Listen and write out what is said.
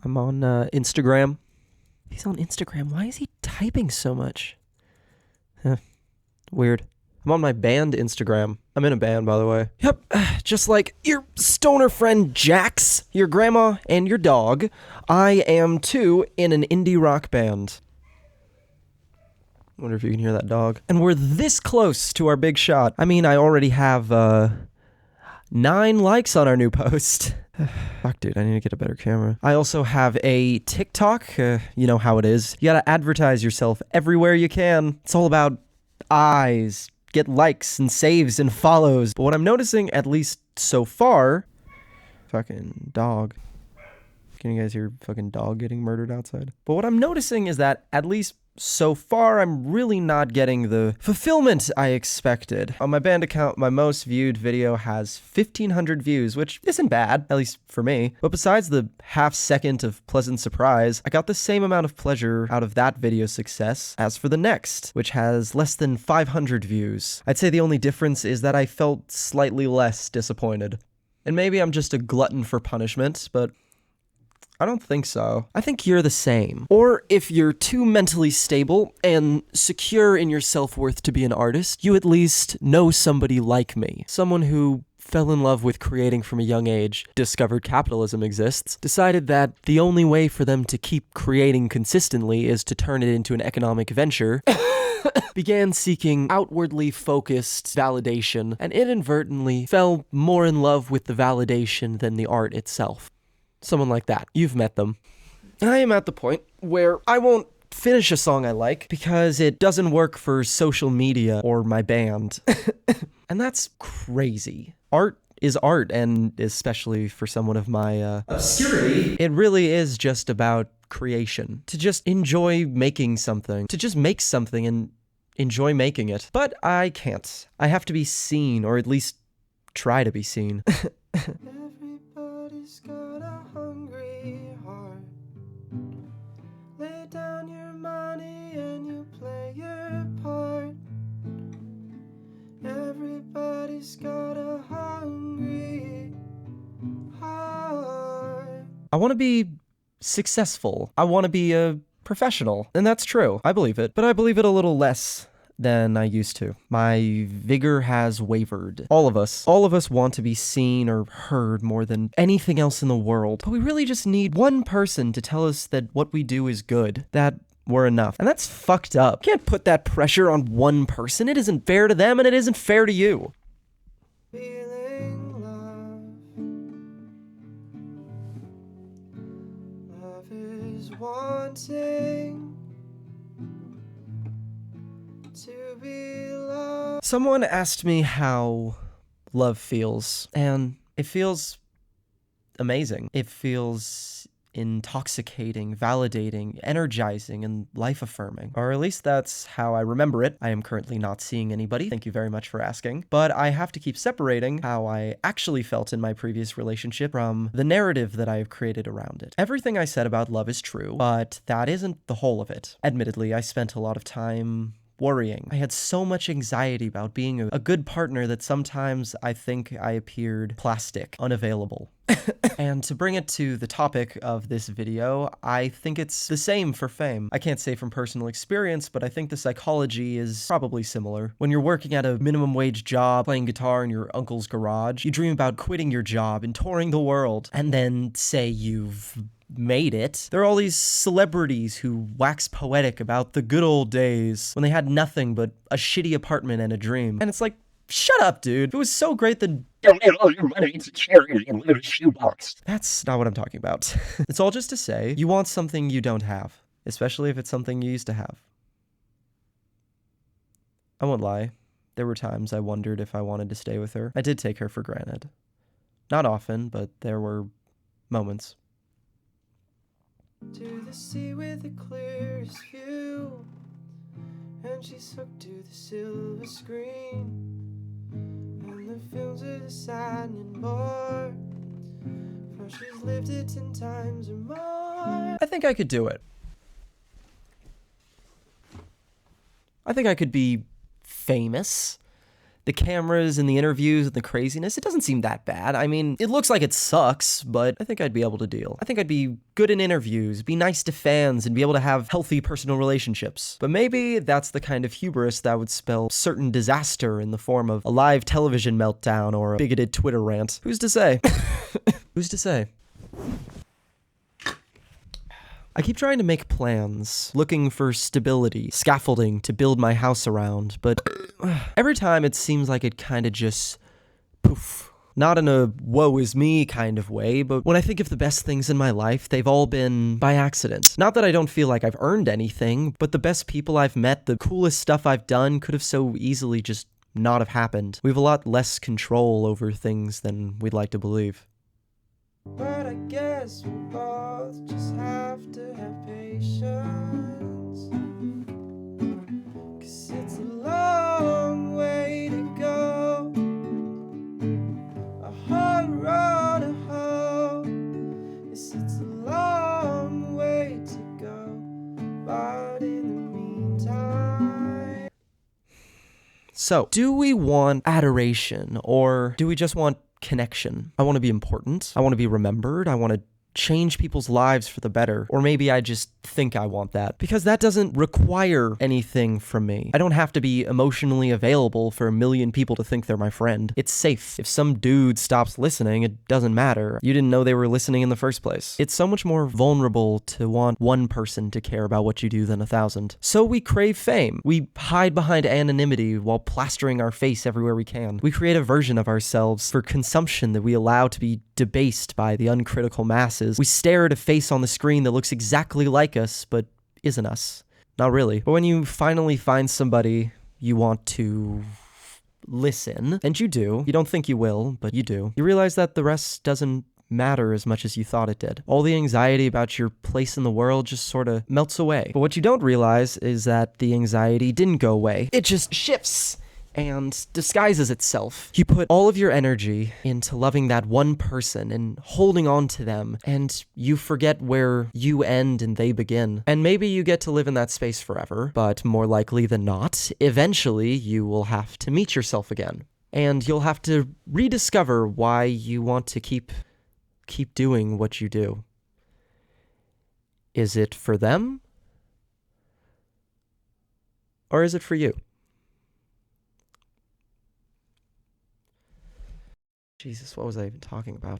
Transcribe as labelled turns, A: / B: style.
A: I'm on Instagram. He's on Instagram. Why is he typing so much? Huh. Weird. I'm on my band Instagram. I'm in a band, by the way. Yep, just like your stoner friend Jax, your grandma, and your dog, I am too in an indie rock band. Wonder if you can hear that dog. And we're this close to our big shot. I mean, I already have 9 likes on our new post. Fuck, dude, I need to get a better camera. I also have a TikTok. You know how it is. You gotta advertise yourself everywhere you can. It's all about eyes. Get likes and saves and follows. But what I'm noticing, at least so far... Fucking dog. Can you guys hear fucking dog getting murdered outside? But what I'm noticing is that, at least so far, I'm really not getting the fulfillment I expected. On my band account, my most viewed video has 1,500 views, which isn't bad, at least for me. But besides the half second of pleasant surprise, I got the same amount of pleasure out of that video's success as for the next, which has less than 500 views. I'd say the only difference is that I felt slightly less disappointed. And maybe I'm just a glutton for punishment, but I don't think so. I think you're the same. Or if you're too mentally stable and secure in your self-worth to be an artist, you at least know somebody like me. Someone who fell in love with creating from a young age, discovered capitalism exists, decided that the only way for them to keep creating consistently is to turn it into an economic venture, began seeking outwardly focused validation, and inadvertently fell more in love with the validation than the art itself. Someone like that. You've met them. I am at the point where I won't finish a song I like because it doesn't work for social media or my band. And that's crazy. Art is art, and especially for someone of my obscurity, it really is just about creation. To just enjoy making something. To just make something and enjoy making it. But I can't. I have to be seen, or at least try to be seen. Everybody's got a hungry heart. Lay down your money and you play your part. Everybody's got a hungry heart. I want to be successful. I want to be a professional. And that's true. I believe it. But I believe it a little less than I used to. My vigor has wavered. All of us want to be seen or heard more than anything else in the world. But we really just need one person to tell us that what we do is good, that we're enough. And that's fucked up. You can't put that pressure on one person. It isn't fair to them and it isn't fair to you. Feeling love. Love is wanting to be loved. Someone asked me how love feels, and it feels amazing. It feels intoxicating, validating, energizing, and life-affirming. Or at least that's how I remember it. I am currently not seeing anybody. Thank you very much for asking. But I have to keep separating how I actually felt in my previous relationship from the narrative that I have created around it. Everything I said about love is true, but that isn't the whole of it. Admittedly, I spent a lot of time worrying. I had so much anxiety about being a good partner that sometimes I think I appeared plastic, unavailable. And to bring it to the topic of this video, I think it's the same for fame. I can't say from personal experience, but I think the psychology is probably similar. When you're working at a minimum wage job, playing guitar in your uncle's garage, you dream about quitting your job and touring the world, and then say you've made it. There are all these celebrities who wax poetic about the good old days when they had nothing but a shitty apartment and a dream. And it's like, shut up, dude. It was so great that donate all your money to charity and live a shoebox. That's not what I'm talking about. It's all just to say, you want something you don't have, especially if it's something you used to have. I won't lie. There were times I wondered if I wanted to stay with her. I did take her for granted. Not often, but there were moments. To the sea with the clearest view, and she's hooked to the silver screen, and the films of the saddening more, for she's lived it 10 times or more. I think I could do it. I think I could be famous. The cameras and the interviews and the craziness, it doesn't seem that bad. I mean, it looks like it sucks, but I think I'd be able to deal. I think I'd be good in interviews, be nice to fans, and be able to have healthy personal relationships. But maybe that's the kind of hubris that would spell certain disaster in the form of a live television meltdown or a bigoted Twitter rant. Who's to say? Who's to say? I keep trying to make plans, looking for stability, scaffolding to build my house around, but every time it seems like it kind of just poof. Not in a woe is me kind of way, but when I think of the best things in my life, they've all been by accident. Not that I don't feel like I've earned anything, but the best people I've met, the coolest stuff I've done could have so easily just not have happened. We have a lot less control over things than we'd like to believe. But I guess we both just have to have patience, 'cause it's a long way to go, a hard road to hoe. Yes, it's a long way to go, but in the meantime. So, do we want adoration, or do we just want connection? I want to be important. I want to be remembered. I want to change people's lives for the better. Or maybe I just think I want that, because that doesn't require anything from me. I don't have to be emotionally available for a million people to think they're my friend. It's safe. If some dude stops listening, it doesn't matter. You didn't know they were listening in the first place. It's so much more vulnerable to want one person to care about what you do than 1,000. So we crave fame. We hide behind anonymity while plastering our face everywhere we can. We create a version of ourselves for consumption that we allow to be debased by the uncritical masses. We stare at a face on the screen that looks exactly like us, but isn't us. Not really. But when you finally find somebody you want to listen, and you do, you don't think you will, but you do, you realize that the rest doesn't matter as much as you thought it did. All the anxiety about your place in the world just sort of melts away. But what you don't realize is that the anxiety didn't go away. It just shifts and disguises itself. You put all of your energy into loving that one person and holding on to them, and you forget where you end and they begin. And maybe you get to live in that space forever, but more likely than not, eventually you will have to meet yourself again. And you'll have to rediscover why you want to keep doing what you do. Is it for them? Or is it for you? Jesus, what was I even talking about?